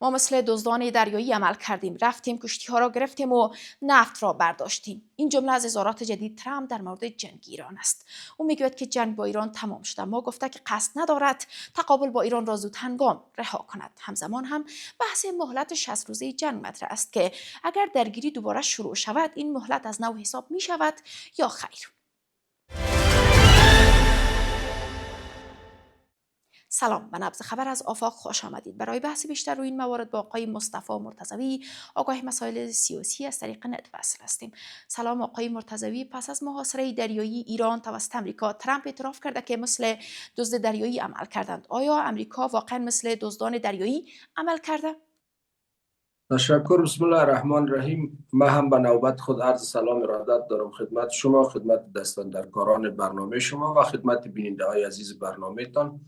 ما مثل دزدان دریایی عمل کردیم، رفتیم کشتی ها را گرفتیم و نفت را برداشتیم. این جمله از اظهارات جدید ترامپ در مورد جنگ ایران است. او میگوید که جنگ با ایران تمام شده، ما گفته که قصد ندارد تقابل با ایران را زود هنگام رها کند. همزمان هم بحث مهلت 60 روزه جنگ مطرح است که اگر درگیری دوباره شروع شود این مهلت از نو حساب می شود یا خیر. سلام، به نبض خبر از آفاق خوش آمدید. برای بحث بیشتر روی این موارد با آقای مصطفی مرتضوی، آگاه مسائل سیاسی از طریق نت وصل هستیم. سلام آقای مرتضوی، پس از محاصره دریایی ایران توسط امریکا، ترامپ اعتراف کرده که مثل دزد دریایی عمل کردند. آیا امریکا واقعا مثل دزدان دریایی عمل کرده؟ تشکر. بسم الله الرحمن الرحیم. من هم به نوبت خود عرض سلام ارادت دارم خدمت شما، خدمت دستاندرکاران برنامه شما و خدمت بیننده های عزیز برنامه تان.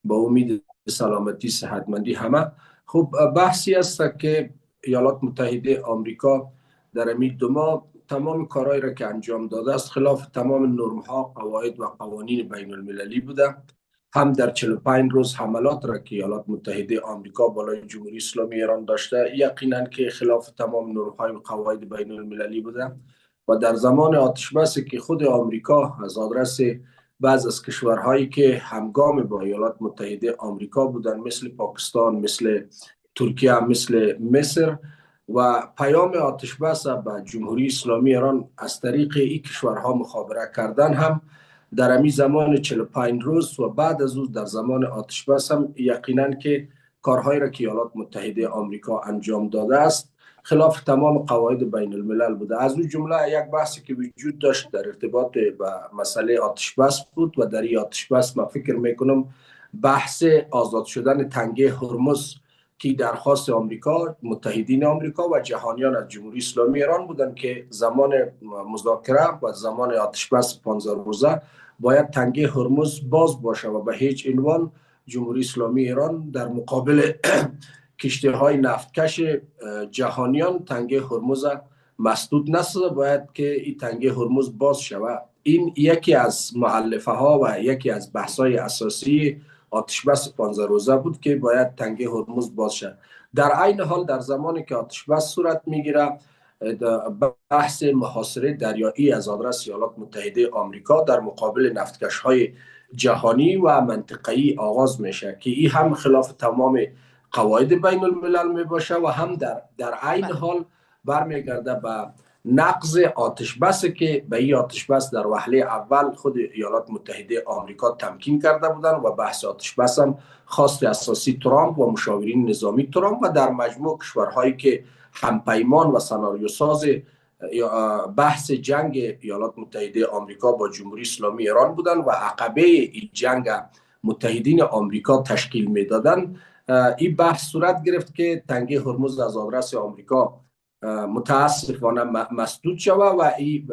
با امید سلامتی صحتمندی همه. خب بحثی است که ایالات متحده آمریکا در این 2 ماه تمام کارهایی را که انجام داده است خلاف تمام نرم ها، قواعد و قوانین بین المللی بوده. هم در 45 روز حملات را که ایالات متحده آمریکا بالای جمهوری اسلامی ایران داشته یقینا که خلاف تمام نرم های و قواعد بین المللی بوده و در زمان آتش بسی که خود آمریکا از آدرس بعض از کشورهایی که همگام با ایالات متحده آمریکا بودند مثل پاکستان، مثل ترکیه، مثل مصر و پیام آتش بس به جمهوری اسلامی ایران از طریق این کشورها مخابره کردن هم در امی زمان 45 روز و بعد از او در زمان آتش بس هم یقینا که کارهایی را که ایالات متحده آمریکا انجام داده است خلاف تمام قواعد بین الملل بوده. از اون جمله یک بحثی که وجود داشت در ارتباط به مسئله آتش بس بود و در این آتش بس من فکر میکنم بحث آزاد شدن تنگه هرمز که درخواست آمریکا، متحدین آمریکا و جهانیان از جمهوری اسلامی ایران بودند که زمان مذاکره و زمان آتش بس 15 روزه باید تنگه هرمز باز باشه و به هیچ عنوان جمهوری اسلامی ایران در مقابل کشتی های نفتکش جهانیان تنگه هرمز مسدود نسازه، باید که این تنگه هرمز باز شود. این یکی از مؤلفه ها و یکی از بحث های اساسی آتش بس 15 روزه بود که باید تنگه هرمز باز شود. در عین حال در زمانی که آتش بس صورت میگیره بحث محاصره دریایی از آدرس ایالات متحده آمریکا در مقابل نفتکش های جهانی و منطقه‌ای آغاز میشه که این هم خلاف تمام قواعد بین الملل می باشه و هم در عین حال برمیگرده به نقض آتش بس که به این آتش بس در وهله اول خود ایالات متحده آمریکا تمکین کرده بودن و بحث آتش بس هم خواست اساسی ترامپ و مشاورین نظامی ترامپ و در مجموع کشورهایی که همپیمان و سناریو ساز بحث جنگ ایالات متحده آمریکا با جمهوری اسلامی ایران بودن و عقبه این جنگ متحدین آمریکا تشکیل میدادن. این بحث صورت گرفت که تنگه هرمز از آدرس آمریکا متاسفانه مسدود شود و این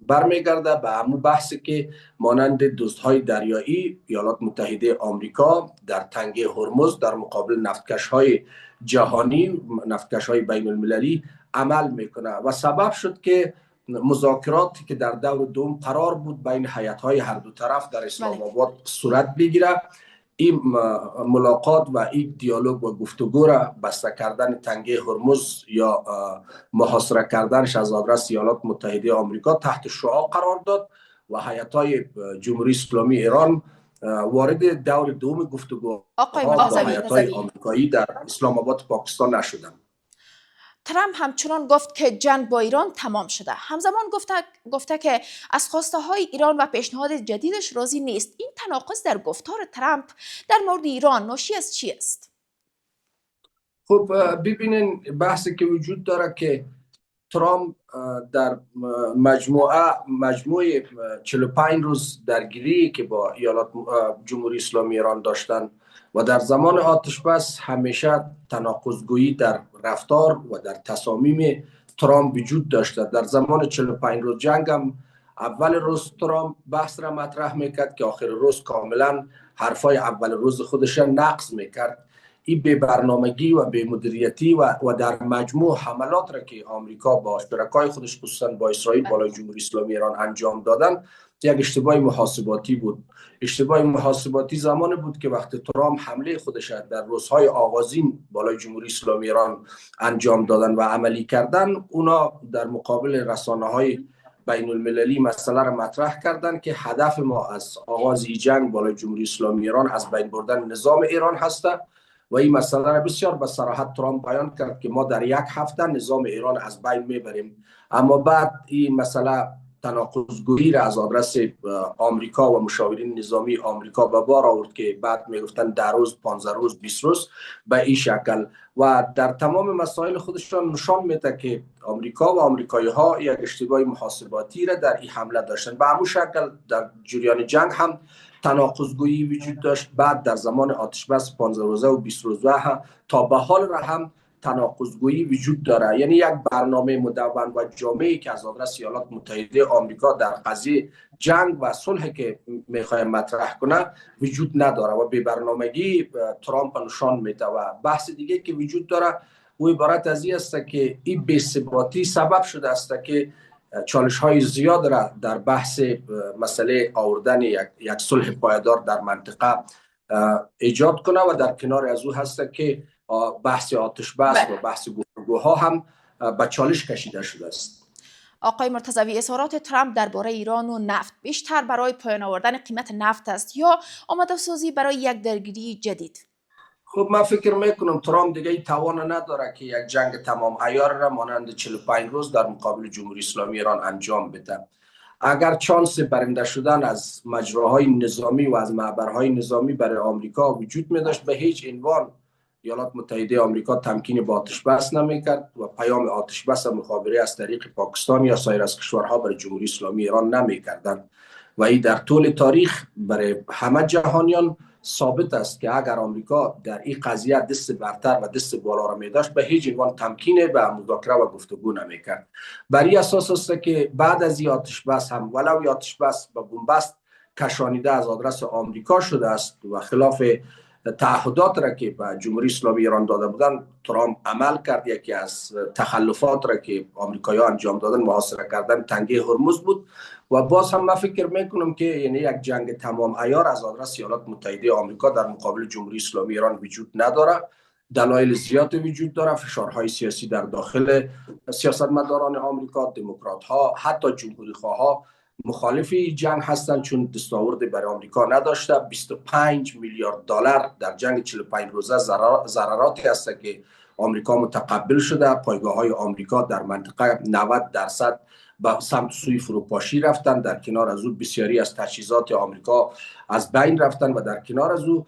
برمیگرده به همون بحثی که مانند دزدهای دریایی ایالات متحده آمریکا در تنگه هرمز در مقابل نفتکش‌های جهانی، نفتکش‌های بین المللی عمل میکنه و سبب شد که مذاکراتی که در دور دوم قرار بود بین هیئت‌های هر دو طرف در اسلام آباد صورت بگیره، این ملاقات و این دیالوگ و گفتگو را بسته کردن تنگه هرمز یا محاصره کردنش از آدرس ایالات متحده آمریکا تحت شعاع قرار داد و هیئت‌های جمهوری اسلامی ایران وارد دور دوم گفتگو با هیئت‌های آمریکایی در اسلام آباد پاکستان نشدند. ترامپ همچنان گفت که جنگ با ایران تمام شده. همزمان گفته که از خواسته های ایران و پیشنهاد جدیدش راضی نیست. این تناقض در گفتار ترامپ در مورد ایران ناشی از چی است؟ خب ببینین بحثی که وجود داره که ترامپ در مجموعه 45 روز درگیری که با ایالات جمهوری اسلامی ایران داشتن و در زمان آتش بس همیشه تناقض‌گویی در رفتار و در تصامیم ترامپ وجود داشته. در زمان 45 روز جنگ هم اول روز ترامپ بحث را مطرح میکرد که آخر روز کاملا حرفای اول روز خودش نقض میکرد. این به برنامگی و به مدیریتی و در مجموع حملات را که آمریکا با شرکای خودش خصوصا با اسرائیل بالای جمهوری اسلامی ایران انجام دادن یک اشتباه محاسباتی بود. اشتباه محاسباتی زمان بود که وقتی ترامپ حمله خودش در روزهای آغازین بالای جمهوری اسلامی ایران انجام دادن و عملی کردن، اونا در مقابل رسانه های بین المللی مسئله را مطرح کردند که هدف ما از آغاز این جنگ بالای جمهوری اسلامی ایران از بین بردن نظام ایران هست و این مسئله را بسیار به صراحت ترامپ بیان کرد که ما در یک هفته نظام ایران از بین میبریم. اما بعد این مسئله تناقض‌گویی را از آدرس آمریکا و مشاورین نظامی آمریکا به بار آورد که بعد میگفتن 10 روز، 15 روز، 20 روز به این شکل، و در تمام مسائل خودشان نشان میده که آمریکا و آمریکایی ها یک اشتباه محاسباتی را در این حمله داشتن. به همون شکل در جریان جنگ هم تناقض‌گویی وجود داشت. بعد در زمان آتش بس 15 روزه و 20 روزه تا به حال را هم تناقض‌گویی وجود داره. یعنی یک برنامه مدون و جامعی که از آدرس ایالات متحده آمریکا در قضیه جنگ و صلح که میخواد مطرح کنه وجود نداره و به برنامگی ترامپ نشان میده. و بحث دیگه که وجود داره او عبارت از این است که این بی‌ثباتی سبب شده است که چالش های زیاد را در بحث مسئله آوردن یک صلح پایدار در منطقه ایجاد کنه و در کنار از او هست که بحث آتش بس و بحث گفتگوها هم به چالش کشیده شده است. آقای مرتضوی، اظهارات ترامپ درباره ایران و نفت بیشتر برای پایان آوردن قیمت نفت است یا آماده سازی برای یک درگیری جدید؟ خب من فکر میکنم ترامپ دیگه توان نداره که یک جنگ تمام عیار را مانند 45 روز در مقابل جمهوری اسلامی ایران انجام بده. اگر چانس برنده شدن از مجراهای نظامی و از معبرهای نظامی برای آمریکا وجود می داشت، به هیچ عنوان ایالات متحده آمریکا تمکین با آتش بس نمیکرد و پیام آتش بس مخابره از طریق پاکستان یا سایر از کشورها برای جمهوری اسلامی ایران نمیکردند. و این در طول تاریخ برای همه جهانیان ثابت است که اگر آمریکا در این قضیه دست برتر و دست بالا را می داشت، به هیچ عنوان تمکین به مذاکره و گفتگو نمیکرد. بر این اساس است که بعد از این آتش بس هم ولو آتش بس به بنبست کشانیده از آدرس آمریکا شده است و خلاف تعهدات را که به جمهوری اسلامی ایران داده بودند ترامپ عمل کرد. یکی از تخلفات را که آمریکایی‌ها انجام دادن محاصره کردن تنگه هرمز بود. و باز هم من فکر میکنم که یعنی یک جنگ تمام عیار از آدرس ایالات متحده آمریکا در مقابل جمهوری اسلامی ایران وجود نداره. دلایل زیاد وجود داره، فشارهای سیاسی در داخل سیاستمداران آمریکا، دموکرات ها، حتی جمهوری خواها مخالف جنگ هستند چون دستاورد برای آمریکا نداشته. 25 میلیارد دلار در جنگ 45 روزه ضرراتی است که آمریکا متقبل شده. پایگاه های آمریکا در منطقه 90% به سمت سوی فروپاشی رفتن. در کنار از او بسیاری از تجهیزات آمریکا از بین رفتن و در کنار از او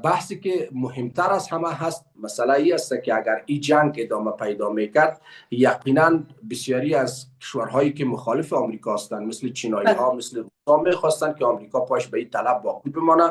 بحثی که مهمتر از همه هست مسئله ای است که اگر این جنگ ادامه پیدا میکرد یقینا بسیاری از کشورهایی که مخالف آمریکا هستند مثل چینایی ها، مثل روسا میخواستند که آمریکا پاش به این طلب باقی بمانه.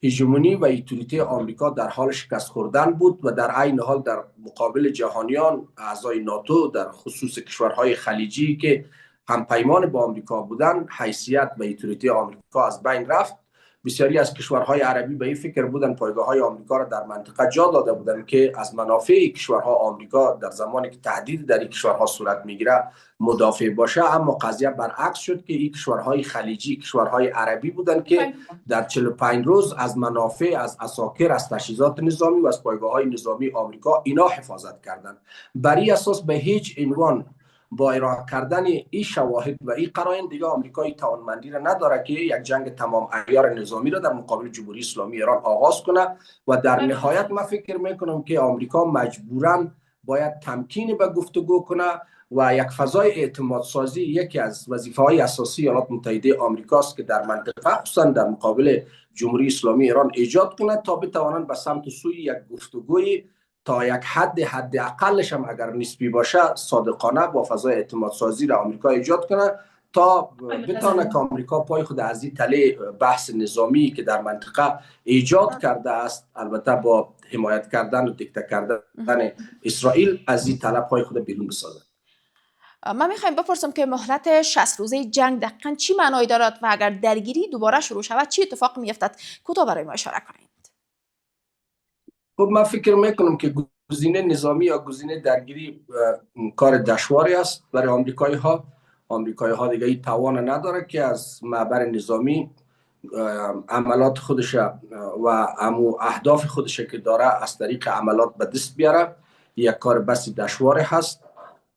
هژمونی و ایتوریته آمریکا در حال شکست خوردن بود و در عین حال در مقابل جهانیان اعضای ناتو در خصوص کشورهای خلیجی که همپیمان با آمریکا بودند حیثیت و ایتوریته آمریکا از بین رفت. بسیاری از کشورهای عربی به این فکر بودن پایگاه‌های آمریکا را در منطقه جا داده بودند که از منافع کشورها آمریکا در زمانی که تهدید در این کشورها صورت میگیره مدافع باشه. اما قضیه برعکس شد که این کشورهای خلیجی کشورهای عربی بودند که در 45 روز از منافع از عساکر، از تجهیزات نظامی و از پایگاه‌های نظامی آمریکا اینا حفاظت کردند. بر این اساس به هیچ عنوان با ارائه کردن این شواهد و این قرائن دیگه آمریکا توانمندی را نداره که یک جنگ تمام عیار نظامی را در مقابل جمهوری اسلامی ایران آغاز کنه و در نهایت من فکر میکنم که آمریکا مجبوراً باید تمکین به گفتگو کنه و یک فضای اعتماد سازی یکی از وظیفه‌های اساسی ایالات متحده آمریکاست که در منطقه خصوصا در مقابل جمهوری اسلامی ایران ایجاد کنه تا بتوانند به سمت سوی یک گفتگوی تا یک حد اقلش هم اگر نسبی باشه صادقانه با فضای اعتماد سازی را آمریکا ایجاد کنه تا بتونه که آمریکا پای خود از این تله بحث نظامی که در منطقه ایجاد کرده است، البته با حمایت کردن و دیکته کردن اسرائیل، از این تله پای خود بیرون بسازه. من میخوایم بپرسم که مهلت 60 روزه جنگ دقیقاً چی معنایی دارد و اگر درگیری دوباره شروع شود چی اتفاق میافتد؟ کوتاه برای ما اشاره کنید. خب من فکر میکنم که گزینه نظامی یا گزینه درگیری کار دشواری است برای آمریکایی ها آمریکایی ها دیگه این توان نداره که از معبر نظامی عملات خودش و اهداف خودش که داره از طریق عملات به دست بیاره. یک کار بسی دشوار هست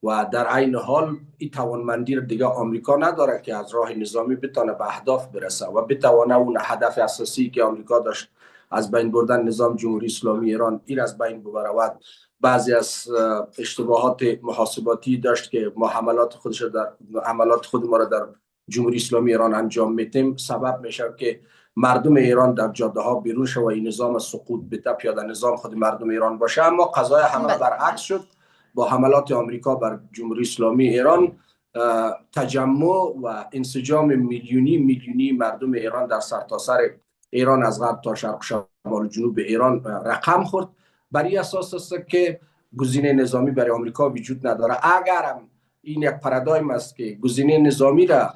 و در عین حال این توانمندی رو دیگه آمریکا نداره که از راه نظامی بتونه به اهداف برسه و بتونه اون هدف اساسی که آمریکا داشت از بین بردن نظام جمهوری اسلامی ایران این از بین ببره. و بعضی از اشتباهات محاسباتی داشت که ما عملات خود ما را در جمهوری اسلامی ایران انجام میتیم سبب میشه که مردم ایران در جاده ها بیرون شد و این نظام سقوط بده، پیاده نظام خود مردم ایران باشه. اما قضای همه برعکس شد. با حملات آمریکا بر جمهوری اسلامی ایران تجمع و انسجام میلیونی مردم ایران در سرتاسر ایران از غرب تا شرق شمال جنوب ایران رقم خورد. بر این اساس است که گزینه نظامی برای آمریکا وجود نداره. اگرم این یک پارادایم است که گزینه نظامی را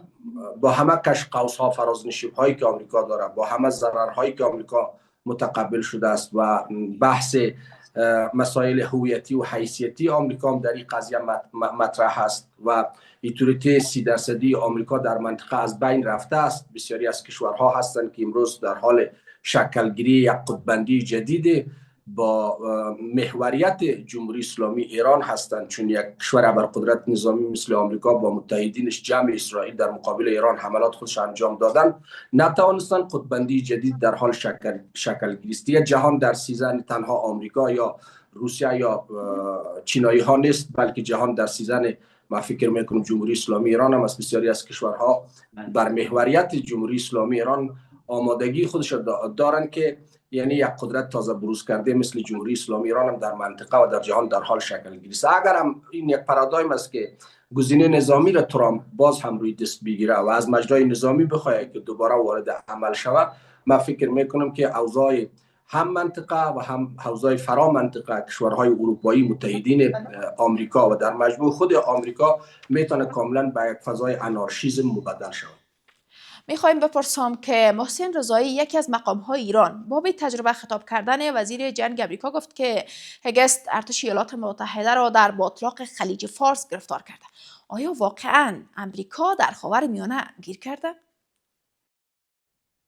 با همه کش قوس ها فراز نشیب هایی که آمریکا داره، با همه ضرر هایی که آمریکا متقبل شده است و بحث مسائل هویتی و حیثیتی آمریکا هم در این قضیه مطرح است و ایتوریته 30% آمریکا در منطقه از بین رفته است. بسیاری از کشورها هستند که امروز در حال شکلگیری یک قطب‌بندی جدید با محوریت جمهوری اسلامی ایران هستند، چون یک کشور ابرقدرت نظامی مثل آمریکا با متحدینش جمع اسرائیل در مقابل ایران حملات خودش انجام دادن، نتوانستند قطب‌بندی جدید در حال شکلگیری است. دیگه جهان در سیزن تنها آمریکا یا روسیه یا چینایی ها نیست، بلکه جهان در سیزن ما فکر میکنم جمهوری اسلامی ایران هم از بسیاری از کشورها بر محوریت جمهوری اسلامی ایران آمادگی خودش دارن که یعنی یک قدرت تازه بروز کرده مثل جمهوری اسلامی ایران هم در منطقه و در جهان در حال شکل گیری است. اگر هم این یک پارادایم است که گزینه نظامی را ترامپ باز هم روی دست بگیره و از مجرای نظامی بخواد که دوباره وارد عمل شود، من فکر میکنم که اوضاع هم منطقه و هم حوزه فرا منطقه کشورهای اروپایی متحدین آمریکا و در مجموع خود آمریکا میتونه کاملا به یک فضای انارشیسم مبدل شود. میخوایم بپرسم که محسن رضایی یکی از مقام‌های ایران باب تجربه خطاب کردن وزیر جنگ امریکا گفت که هگست ارتش ایالات متحده را در باطلاق خلیج فارس گرفتار کرده. آیا واقعاً امریکا در خاورمیانه گیر کرده؟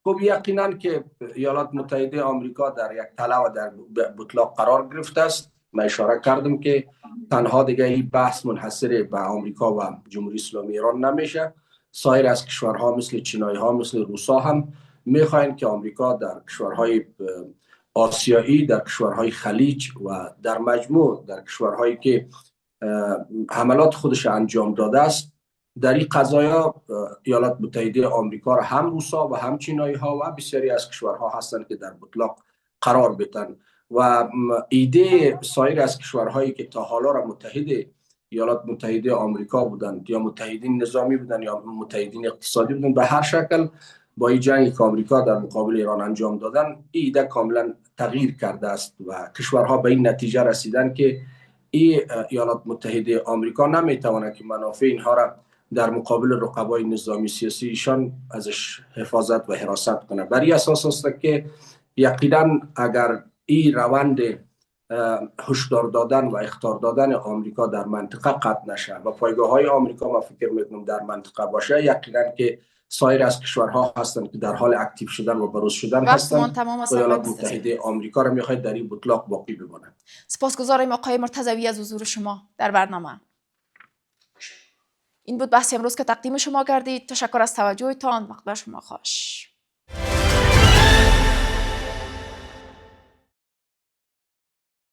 خب یقینا که ایالات متحده آمریکا در یک تله و در باطلاق قرار گرفته است. من اشاره کردم که تنها دیگه این بحث منحصر به آمریکا و جمهوری اسلامی ایران نمیشه. سایر از کشورها مثل چینایی ها مثل روسا هم میخواین که آمریکا در کشورهای آسیایی، در کشورهای خلیج و در مجموع در کشورهایی که حملات خودش انجام داده است در این قضایا ایالات متحده آمریکا را هم روسا و هم چینایی ها و بسیاری از کشورها هستند که در باطلاق قرار بدن و ایده سایر از کشورهایی که تا حالا را متحد ایالات متحده آمریکا بودند یا متحدین نظامی بودند یا متحدین اقتصادی بودند، به هر شکل با این جنگی که آمریکا در مقابل ایران انجام دادن ایده کاملا تغییر کرده است و کشورها به این نتیجه رسیدن که ایالات متحده آمریکا نمیتواند که منافع اینها را در مقابل رقبای نظامی سیاسی ایشان ازش حفاظت و حراست کنه. بر این اساس است که یقینا اگر این روند هشدار دادن و اخطار دادن آمریکا در منطقه قطع نشه و پایگاه های آمریکا ما فکر میکنم در منطقه باشه، یقینا که سایر از کشورها هستند که در حال اکتیو شدن و بروز شدن هستند و ایالات متحده آمریکا را میخواهد در این باطلاق باقی بمانند. سپاسگزاریم آقای مرتضوی از حضور شما در برنامه. این بود بحث امروز که تقدیم شما کردید. تشکر از توجهتان. وقت بر شما خوش.